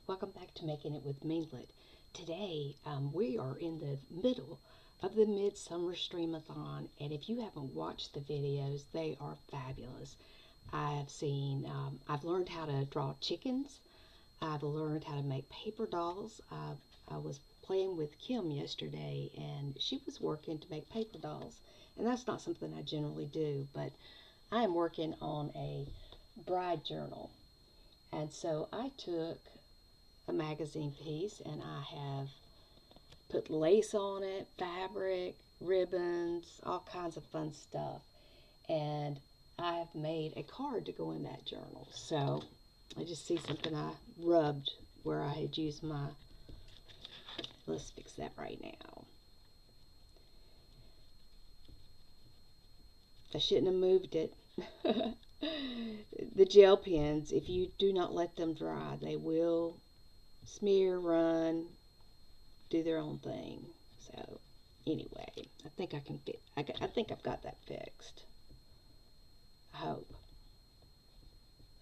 welcome back to Making It with Minglet. Today, we are in the middle of the Midsummer Streamathon, and if you haven't watched the videos, they are fabulous. I've learned how to draw chickens. I've learned how to make paper dolls. I was playing with Kim yesterday, and she was working to make paper dolls, and that's not something I generally do, but I am working on a bride journal. And so I took a magazine piece and I have put lace on it, fabric, ribbons, all kinds of fun stuff. And I have made a card to go in that journal. So I just see something I rubbed where I had used my, let's fix that right now. I shouldn't have moved it. The gel pens, if you do not let them dry, they will smear, run, do their own thing. So anyway, I think I can fit. I think I've got that fixed. I hope.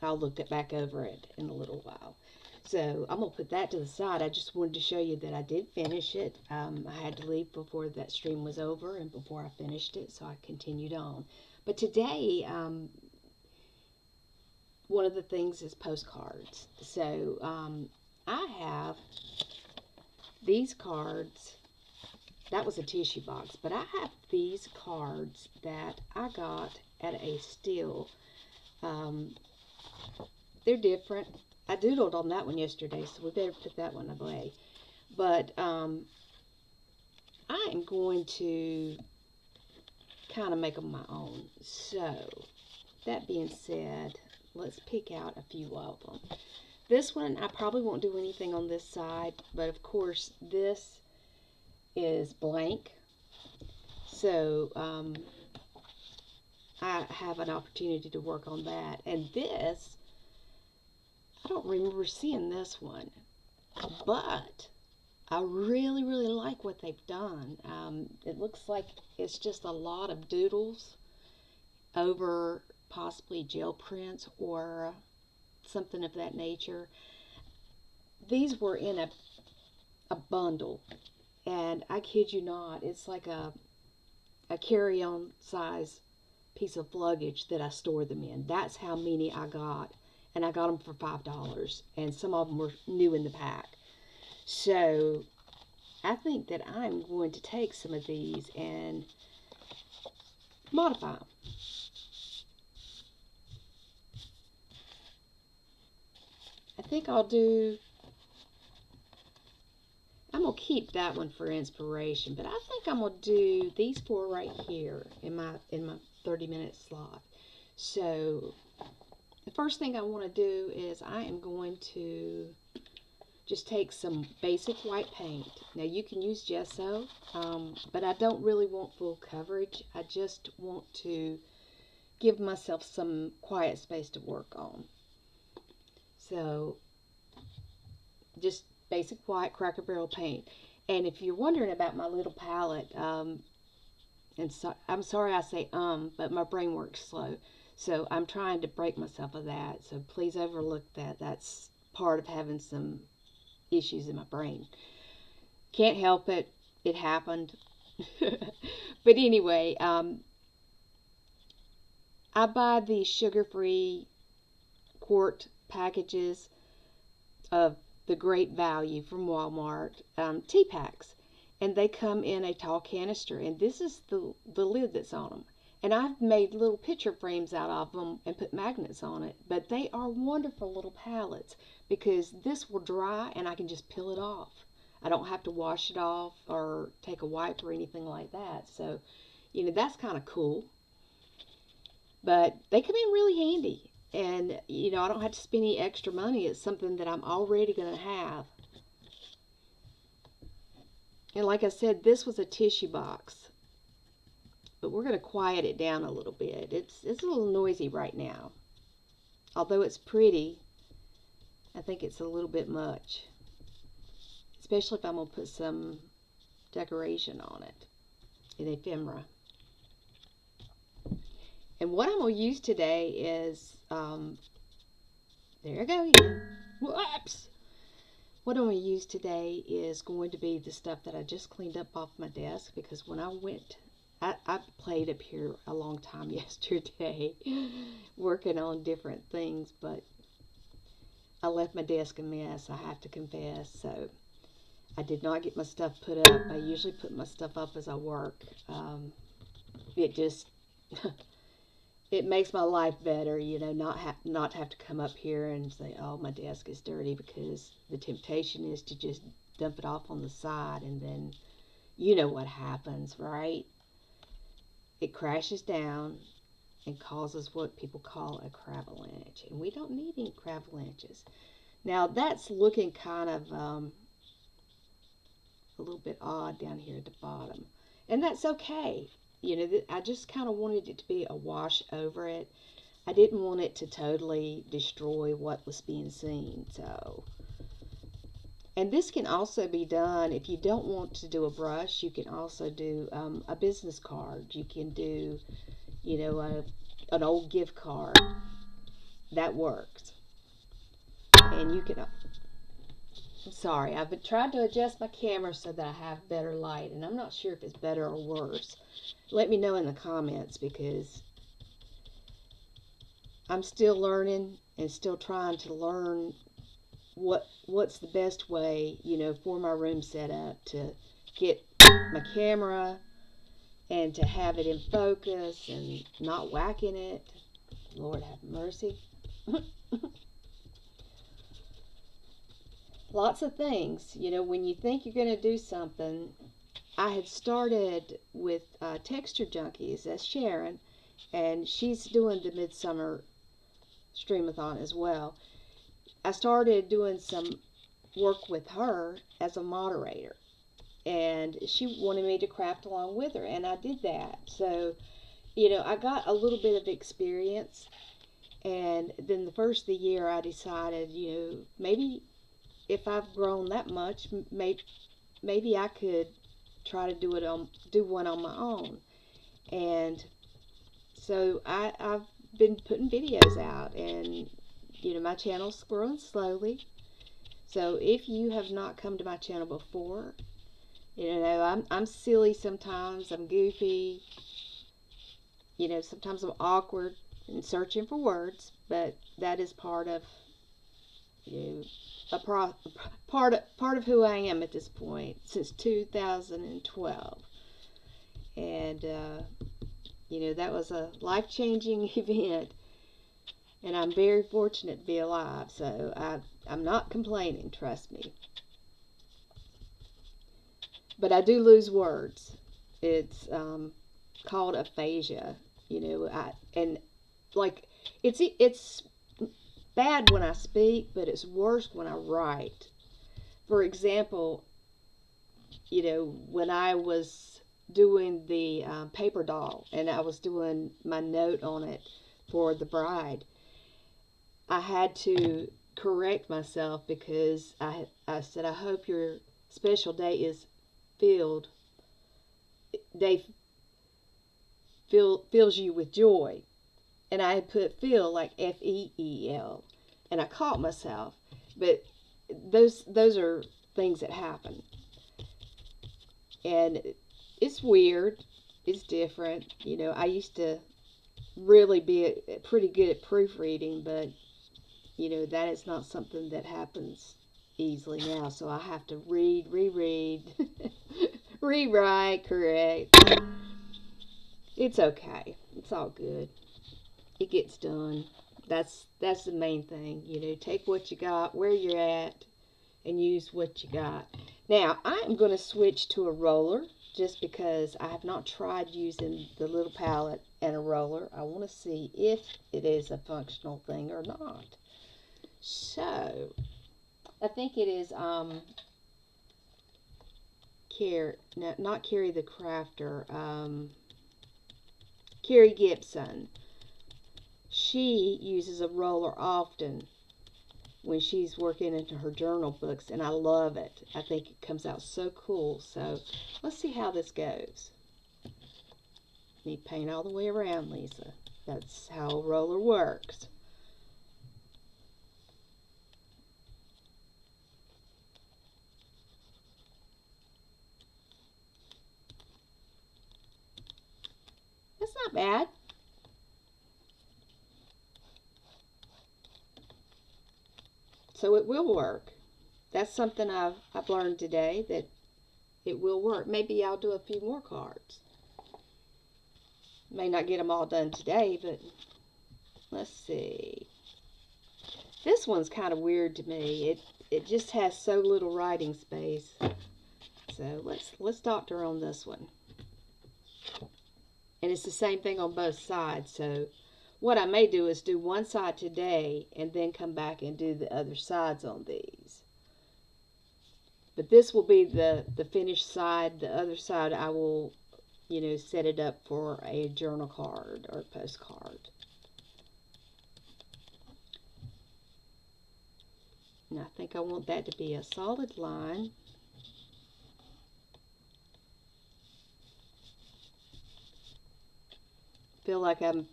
I'll look back over it in a little while. So I'm gonna put that to the side. I just wanted to show you that I did finish it. I had to leave before that stream was over and before I finished it, so I continued on. But today, one of the things is postcards. So I have these cards. That was a tissue box, but I have these cards that I got at a steal. They're different. I doodled on that one yesterday, so we better put that one away. But I am going to kind of make them my own. So that being said, let's pick out a few of them. This one, I probably won't do anything on this side, but of course, this is blank. So, I have an opportunity to work on that. And this, I don't remember seeing this one, but I really, really like what they've done. It looks like it's just a lot of doodles over possibly gel prints or something of that nature. These were in a bundle, and I kid you not, it's like a carry-on size piece of luggage that I store them in. That's how many I got, and I got them for $5, and some of them were new in the pack. So I think that I'm going to take some of these and modify them. I think I'm going to keep that one for inspiration, but I think I'm going to do these four right here in my 30-minute slot. So the first thing I want to do is I am going to just take some basic white paint. Now you can use gesso, but I don't really want full coverage. I just want to give myself some quiet space to work on. So just basic white Cracker Barrel paint. And if you're wondering about my little palette, and so, I'm sorry I say but my brain works slow. So I'm trying to break myself of that. So please overlook that. That's part of having some issues in my brain. Can't help it. It happened. But anyway, I buy these sugar-free quart packages of the Great Value from Walmart tea packs, and they come in a tall canister, and this is the lid that's on them. And I've made little picture frames out of them and put magnets on it, but they are wonderful little palettes because this will dry and I can just peel it off. I don't have to wash it off or take a wipe or anything like that. So, that's kind of cool. But they come in really handy. And, I don't have to spend any extra money. It's something that I'm already going to have. And like I said, this was a tissue box. But we're going to quiet it down a little bit. It's a little noisy right now. Although it's pretty, I think it's a little bit much. Especially if I'm going to put some decoration on it in ephemera. And what I'm going to use today is, there I go again. Whoops! What I'm going to use today is going to be the stuff that I just cleaned up off my desk, because when I went, I played up here a long time yesterday working on different things, but I left my desk a mess, I have to confess. So I did not get my stuff put up. I usually put my stuff up as I work. It just it makes my life better, not have to come up here and say, oh, my desk is dirty, because the temptation is to just dump it off on the side, and then you know what happens, right? It crashes down and causes what people call a cravalanche, and we don't need any cravalanches. Now that's looking kind of a little bit odd down here at the bottom, and that's okay. I just kind of wanted it to be a wash over it. I didn't want it to totally destroy what was being seen. So, and this can also be done if you don't want to do a brush. You can also do a business card. You can do, an old gift card. That works. And you can. I'm sorry, I've been trying to adjust my camera so that I have better light, and I'm not sure if it's better or worse. Let me know in the comments, because I'm still learning and still trying to learn what's the best way, for my room setup, to get my camera and to have it in focus and not whacking it. Lord have mercy. Lots of things, when you think you're going to do something. I had started with Texture Junkies. That's Sharon, and she's doing the Midsummer Streamathon as well. I started doing some work with her as a moderator, and she wanted me to craft along with her, and I did that. So, I got a little bit of experience, and then the first of the year I decided, maybe if I've grown that much, maybe I could try to do one on my own. And so I've been putting videos out, and my channel's growing slowly. So if you have not come to my channel before, I'm silly sometimes, I'm goofy, sometimes I'm awkward and searching for words, but that is part of part of who I am at this point since 2012. And that was a life-changing event, and I'm very fortunate to be alive, so I'm not complaining, trust me. But I do lose words. It's called aphasia, and like it's bad when I speak, but it's worse when I write. For example, when I was doing the paper doll, and I was doing my note on it for the bride, I had to correct myself, because I said, I hope your special day is fills you with joy. And I had put feel like F-E-E-L, and I caught myself. But those are things that happen, and it's weird. It's different. I used to really be pretty good at proofreading, but that is not something that happens easily now. So I have to reread, rewrite, correct. It's okay. It's all good. It gets done. That's the main thing. Take what you got, where you're at, and use what you got. Now, I'm going to switch to a roller, just because I have not tried using the little palette and a roller. I want to see if it is a functional thing or not. So, I think it is not Carrie the Crafter, Carrie Gibson. She uses a roller often when she's working into her journal books, and I love it. I think it comes out so cool. So let's see how this goes. Need paint all the way around, Lisa. That's how a roller works. That's not bad. So it will work. That's something I've learned today, that it will work. Maybe I'll do a few more cards. May not get them all done today, but let's see. This one's kind of weird to me. It just has so little writing space. So let's doctor on this one. And it's the same thing on both sides. So what I may do is do one side today and then come back and do the other sides on these. But this will be the finished side. The other side I will, set it up for a journal card or postcard. And I think I want that to be a solid line. Feel like I'm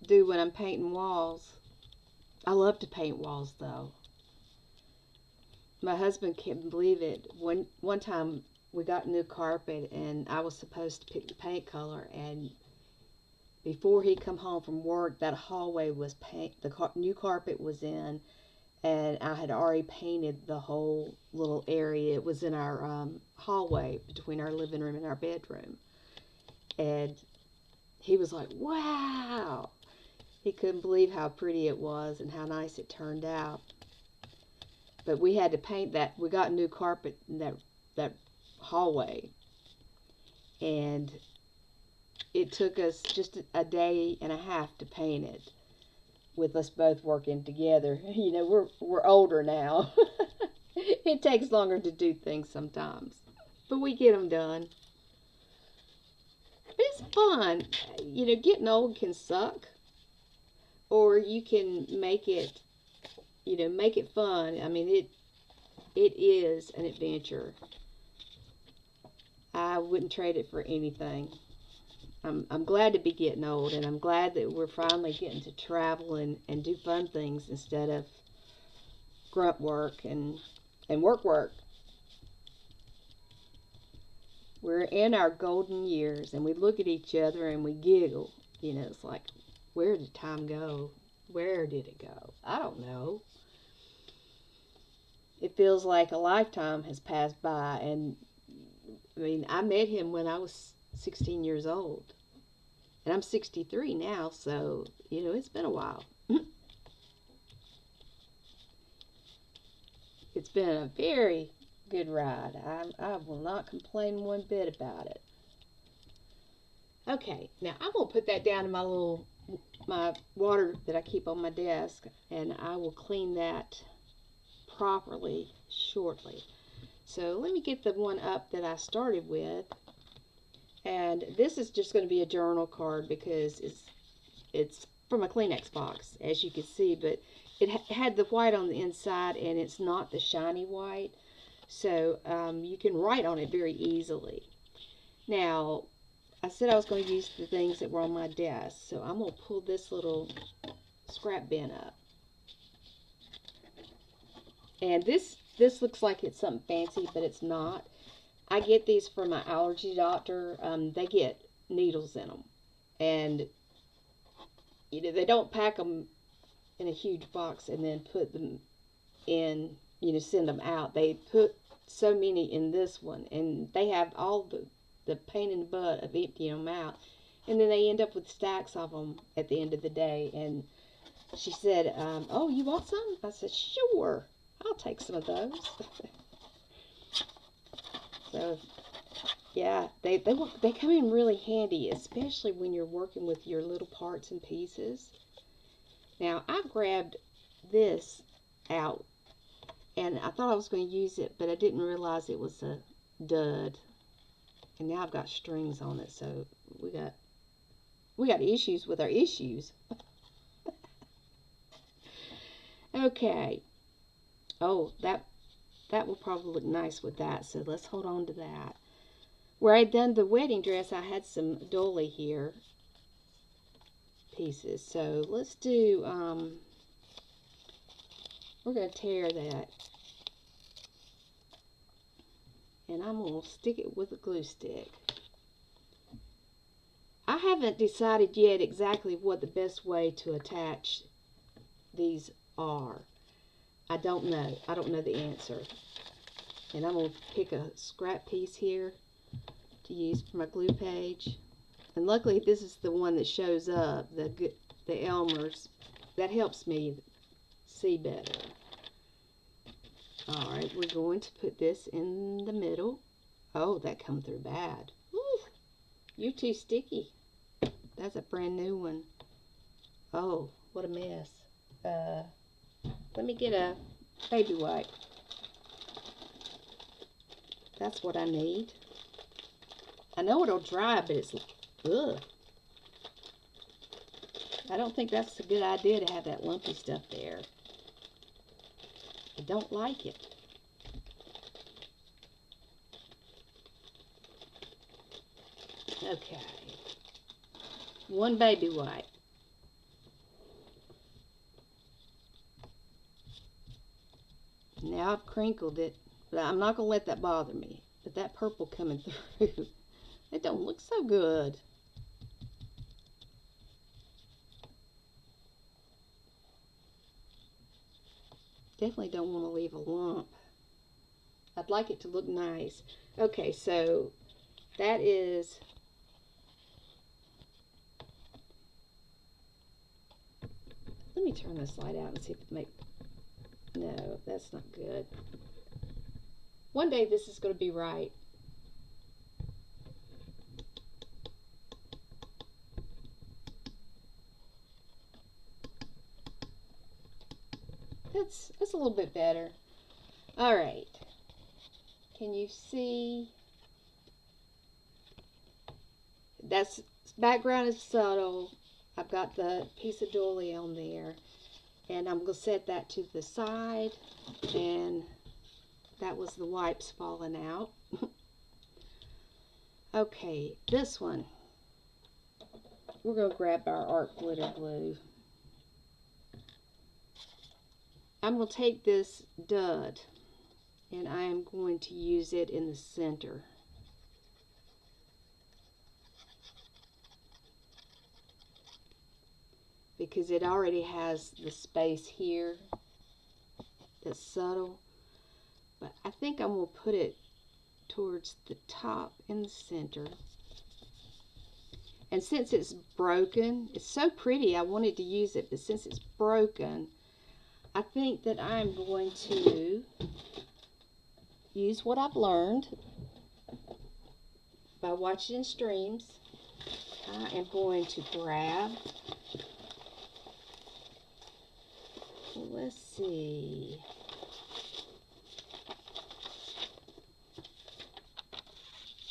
do when I'm painting walls. I love to paint walls though. My husband can't believe it. One time we got new carpet and I was supposed to pick the paint color, and before he come home from work, that hallway was the new carpet was in, and I had already painted the whole little area. It was in our hallway between our living room and our bedroom. And he was like, wow. He couldn't believe how pretty it was and how nice it turned out. But we had to paint that. We got new carpet in that hallway. And it took us just a day and a half to paint it, with us both working together. We're older now. It takes longer to do things sometimes, but we get them done. But it's fun. Getting old can suck, or you can make it, make it fun. I mean, it is an adventure. I wouldn't trade it for anything. I'm glad to be getting old, and I'm glad that we're finally getting to travel and do fun things instead of grunt work and work. We're in our golden years, and we look at each other and we giggle. It's like, where did time go? Where did it go? I don't know. It feels like a lifetime has passed by, and I met him when I was 16 years old. And I'm 63 now, so, it's been a while. It's been a very good ride. I will not complain one bit about it. Okay, now I'm going to put that down in my water that I keep on my desk, and I will clean that properly shortly. So let me get the one up that I started with. And this is just going to be a journal card because it's from a Kleenex box, as you can see, but it had the white on the inside, and it's not the shiny white, so you can write on it very easily. Now, I said I was going to use the things that were on my desk, so I'm going to pull this little scrap bin up. And this looks like it's something fancy, but it's not. I get these from my allergy doctor. They get needles in them. And, they don't pack them in a huge box and then put them in, send them out. They put so many in this one. And they have all the pain in the butt of emptying them out. And then they end up with stacks of them at the end of the day. And she said, oh, you want some? I said, sure. I'll take some of those. So, yeah, they come in really handy, especially when you're working with your little parts and pieces. Now, I grabbed this out, and I thought I was going to use it, but I didn't realize it was a dud. And now I've got strings on it, so we got issues with our issues. Okay. Oh, that will probably look nice with that, so let's hold on to that. Where I'd done the wedding dress, I had some dolly here pieces, so let's do, we're going to tear that, and I'm going to stick it with a glue stick. I haven't decided yet exactly what the best way to attach these are. I don't know. I don't know the answer. And I'm going to pick a scrap piece here to use for my glue page. And luckily this is the one that shows up, the Elmer's. That helps me see better. Alright, we're going to put this in the middle. Oh, that come through bad. Woo, you're too sticky. That's a brand new one. Oh, what a mess. Let me get a baby wipe. That's what I need. I know it'll dry, but it's, ugh. I don't think that's a good idea to have that lumpy stuff there. I don't like it. Okay. One baby wipe. Now I've crinkled it, but I'm not going to let that bother me. But that purple coming through, it don't look so good. Definitely don't want to leave a lump. I'd like it to look nice. Okay, so that is, let me turn this light out and see if it makes, no, that's not good. One day this is going to be right. That's a little bit better. All right. Can you see? That's background is subtle. I've got the piece of doily on there, and I'm going to set that to the side, and that was the wipes falling out. Okay, this one. We're going to grab our art glitter glue. I'm going to take this dud and I am going to use it in the center. Because it already has the space here that's subtle. But I think I'm going to put it towards the top in the center. And since it's broken, it's so pretty, I wanted to use it, but since it's broken, I think that I'm going to use what I've learned by watching streams. I am going to grab, let's see,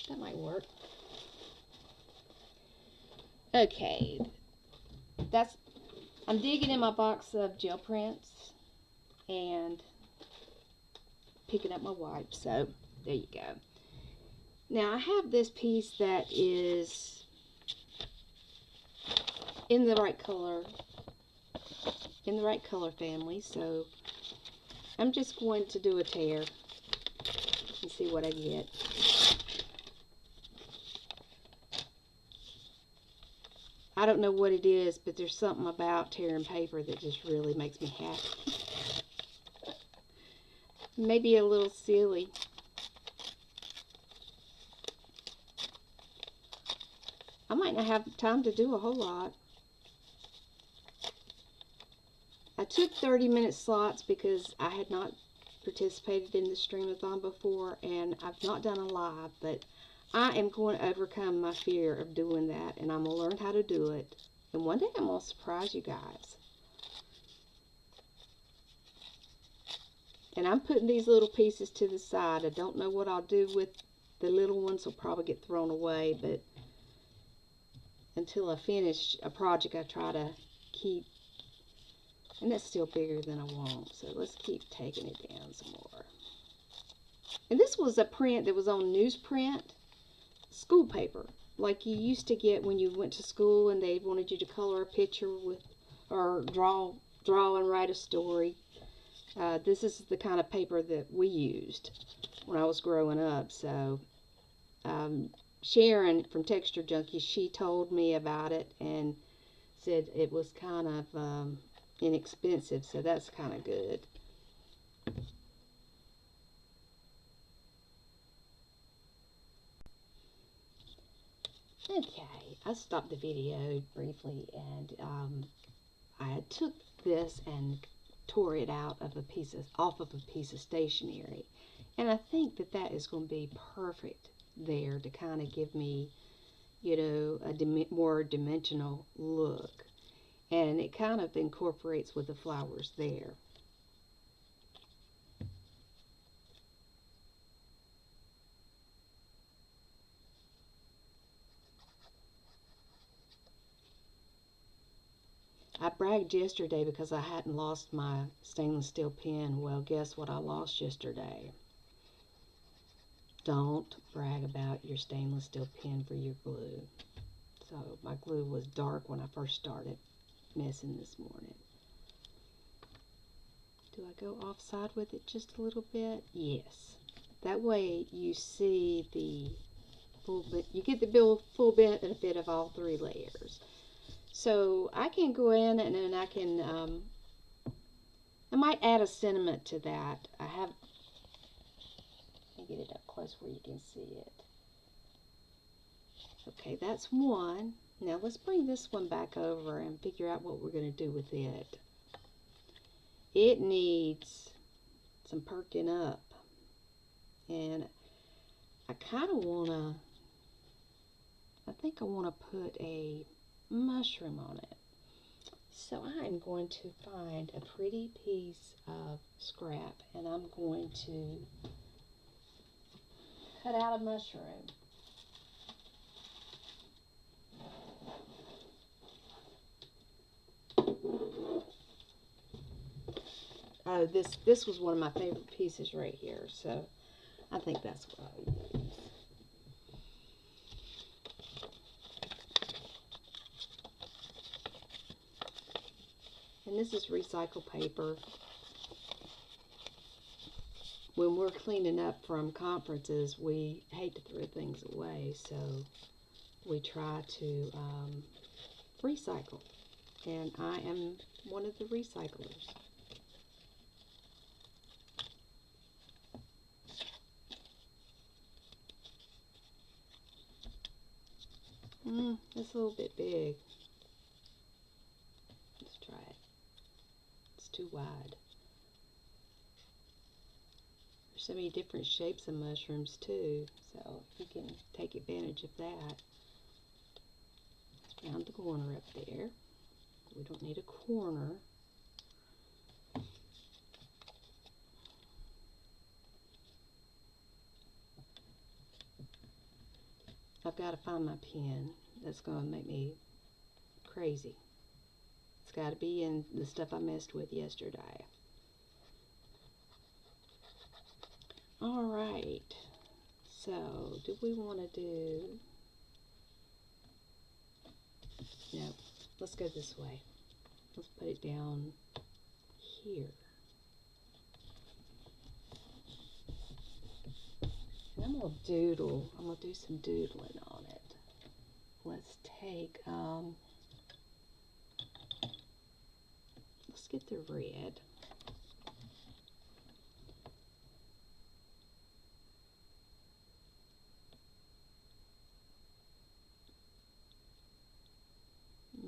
that might work. Okay, I'm digging in my box of gel prints and picking up my wipes. So there you go. Now I have this piece that is in the right color family, so I'm just going to do a tear and see what I get. I don't know what it is, but there's something about tearing paper that just really makes me happy. Maybe a little silly. I might not have time to do a whole lot. I took 30-minute slots because I had not participated in the Streamathon before, and I've not done a live, but I am going to overcome my fear of doing that, and I'm going to learn how to do it. And one day I'm going to surprise you guys. And I'm putting these little pieces to the side. I don't know what I'll do with the little ones. They'll probably get thrown away, but until I finish a project, I try to keep, and that's still bigger than I want, so let's keep taking it down some more. And this was a print that was on newsprint, school paper, like you used to get when you went to school and they wanted you to color a picture with, or draw and write a story. This is the kind of paper that we used when I was growing up, so Sharon from Texture Junkie, she told me about it and said it was kind of inexpensive, so that's kind of good. Okay, I stopped the video briefly, and I took this and tore it out of off of a piece of stationery, and I think that that is going to be perfect there to kind of give me, you know, a more dimensional look, and it kind of incorporates with the flowers there. I bragged yesterday because I hadn't lost my stainless steel pen. Well, guess what I lost yesterday? Don't brag about your stainless steel pen for your glue. So my glue was dark when I first started messing this morning. Do I go offside with it just a little bit? Yes. That way you see the you get the full benefit of all three layers. So I can go in and then I can, I might add a sentiment to that. Let me get it up close where you can see it. Okay, that's one. Now let's bring this one back over and figure out what we're going to do with it. It needs some perking up. And I kind of want to, I think I want to put a mushroom on it. So I'm going to find a pretty piece of scrap and I'm going to cut out a mushroom. Oh, this was one of my favorite pieces right here, so I think that's what I would use. And this is recycled paper. When we're cleaning up from conferences, we hate to throw things away, so we try to recycle. And I am one of the recyclers. That's a little bit big. Let's try it. It's too wide. There's so many different shapes of mushrooms too, so you can take advantage of that. Let's round the corner up there. We don't need a corner. I've got to find my pen. That's going to make me crazy. It's got to be in the stuff I messed with yesterday. Alright, so do we want to do, no, let's go this way. Let's put it down here. And I'm going to doodle, I'm going to do some doodling on it. Let's take, let's get the red.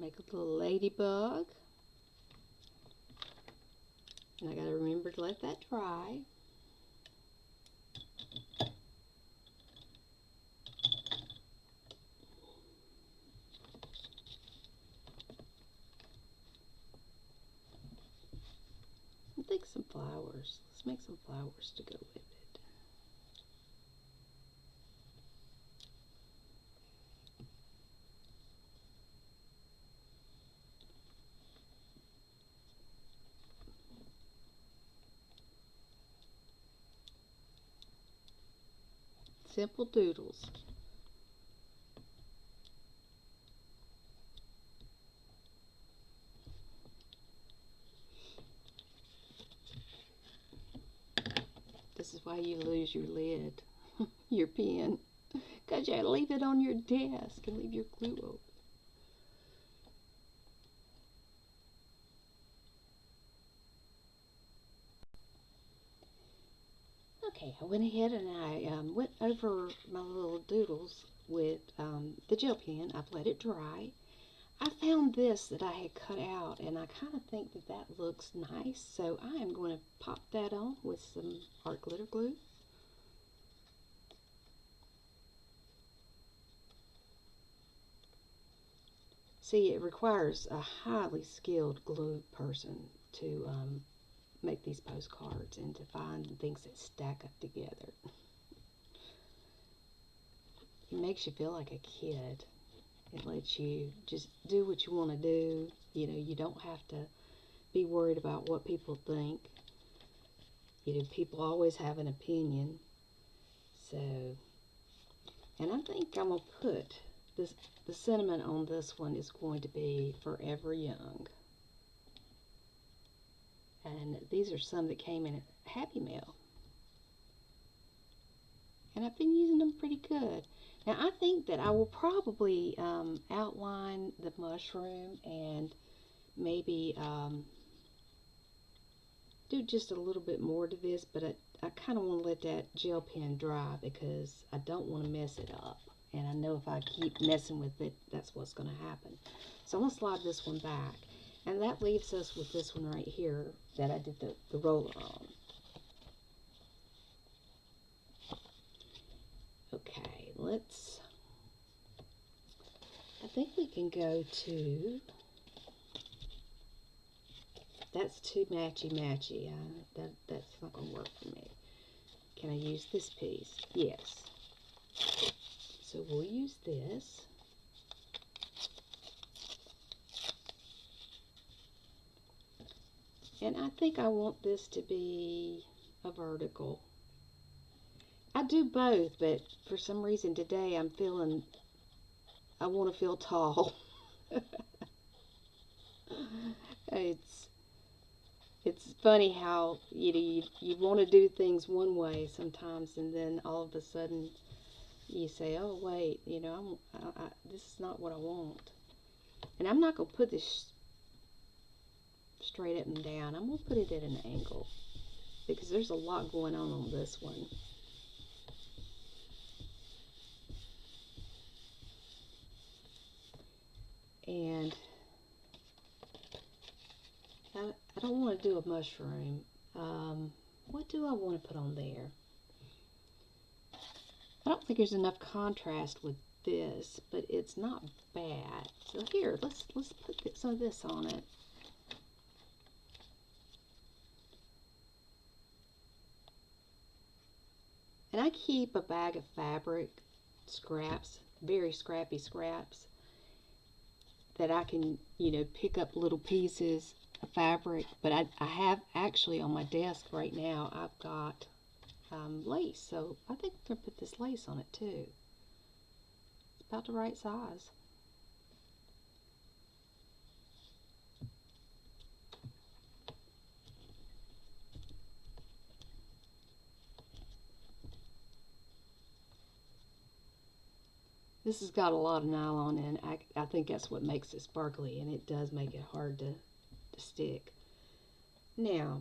Make a little ladybug. And I got to remember to let that dry. I think some flowers. Let's make some flowers to go with it. Simple doodles. This is why you lose your lid, your pen. Because you leave it on your desk and leave your glue open. Okay, I went ahead and I went over my little doodles with the gel pen. I've let it dry. I found this that I had cut out, and I kind of think that that looks nice, so I am going to pop that on with some art glitter glue. See, it requires a highly skilled glue person to make these postcards and to find things that stack up together. It makes you feel like a kid. It lets you just do what you want to do. You know, you don't have to be worried about what people think. You know, people always have an opinion. So, and I think I'm going to put this, the sentiment on this one is going to be forever young. And these are some that came in a Happy Mail. And I've been using them pretty good. Now I think that I will probably outline the mushroom and maybe do just a little bit more to this, but I kind of want to let that gel pen dry because I don't want to mess it up. And I know if I keep messing with it, that's what's going to happen. So I'm going to slide this one back. And that leaves us with this one right here that I did the roller on. Okay, let's, I think we can go to, that's too matchy-matchy. That's not going to work for me. Can I use this piece? Yes. So we'll use this. And I think I want this to be a vertical. I do both, but for some reason today I want to feel tall. It's funny how you want to do things one way sometimes, and then all of a sudden you say, oh wait, this is not what I want. And I'm not going to put this straight up and down. I'm going to put it at an angle because there's a lot going on this one. And I don't want to do a mushroom. What do I want to put on there? I don't think there's enough contrast with this, but it's not bad. So here, let's put some of this on it. And I keep a bag of fabric scraps, very scrappy scraps, that I can, pick up little pieces of fabric. But I have actually on my desk right now, I've got lace. So I think I'm going to put this lace on it too. It's about the right size. This has got a lot of nylon in it. I think that's what makes it sparkly, and it does make it hard to stick. Now,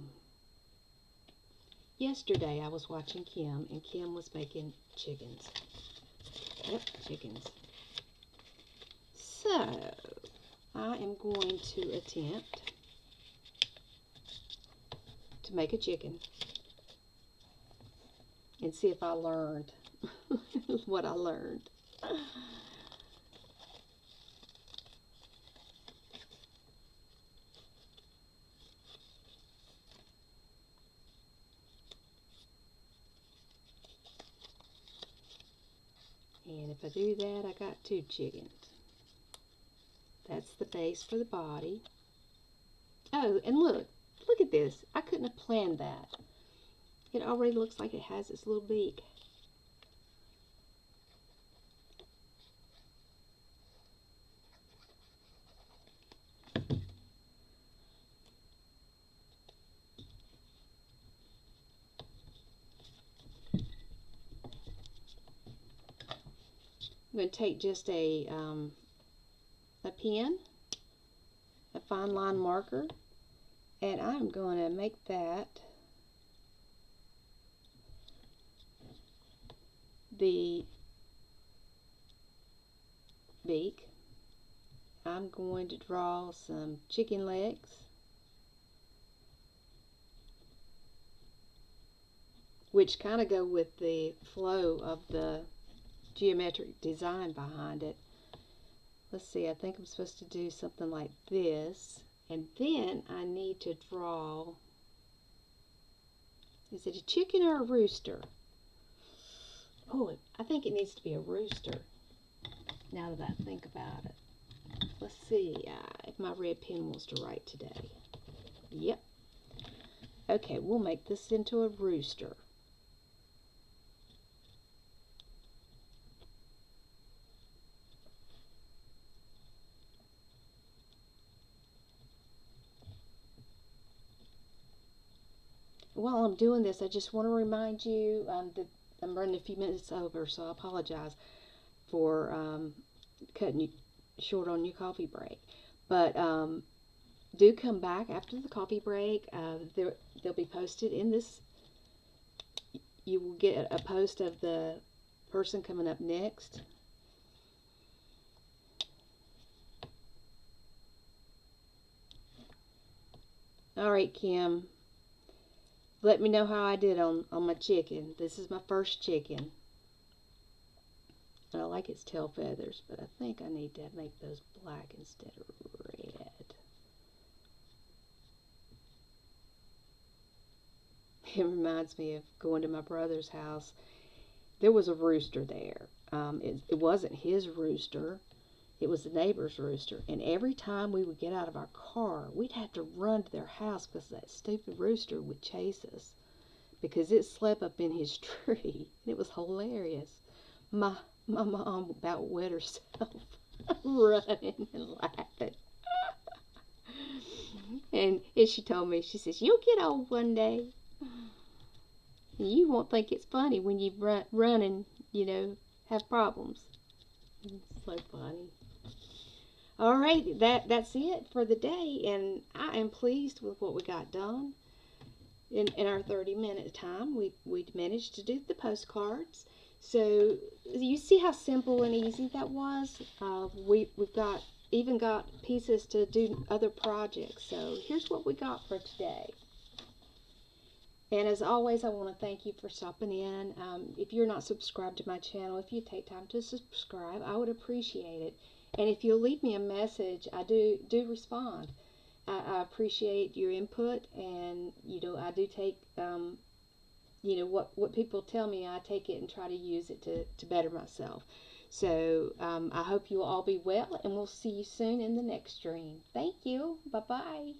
yesterday I was watching Kim, and Kim was making chickens. Yep, chickens. So, I am going to attempt to make a chicken and see if I learned what I learned. And if I do that, I got 2 chickens. That's the base for the body. Oh, and look at this. I couldn't have planned that. It already looks like it has its little beak. going to take just a pen, a fine line marker, and I'm going to make that the beak. I'm going to draw some chicken legs, which kind of go with the flow of the geometric design behind it. Let's see, I think I'm supposed to do something like this, and then I need to draw, is it a chicken or a rooster? Oh, I think it needs to be a rooster, now that I think about it. Let's see if my red pen wants to write today. Yep. Okay, we'll make this into a rooster. While I'm doing this, I just want to remind you that I'm running a few minutes over, so I apologize for cutting you short on your coffee break. But do come back after the coffee break. They'll be posted in this. You will get a post of the person coming up next. All right, Kim. Let me know how I did on my chicken. This is my first chicken. And I like its tail feathers, but I think I need to make those black instead of red. It reminds me of going to my brother's house. There was a rooster there. It wasn't his rooster. It was the neighbor's rooster. And every time we would get out of our car, we'd have to run to their house because that stupid rooster would chase us because it slept up in his tree. It was hilarious. My mom about wet herself running and laughing. And she told me, she says, "You'll get old one day. And you won't think it's funny when you run and, have problems." It's so funny. All right, that's it for the day, and I am pleased with what we got done. In our 30-minute time, we managed to do the postcards. So you see how simple and easy that was. We've even got pieces to do other projects. So here's what we got for today. And as always, I want to thank you for stopping in. If you're not subscribed to my channel, if you take time to subscribe, I would appreciate it. And if you'll leave me a message, I do respond. I appreciate your input, and I do take what people tell me. I take it and try to use it to better myself. So I hope you will all be well, and we'll see you soon in the next stream. Thank you. Bye bye.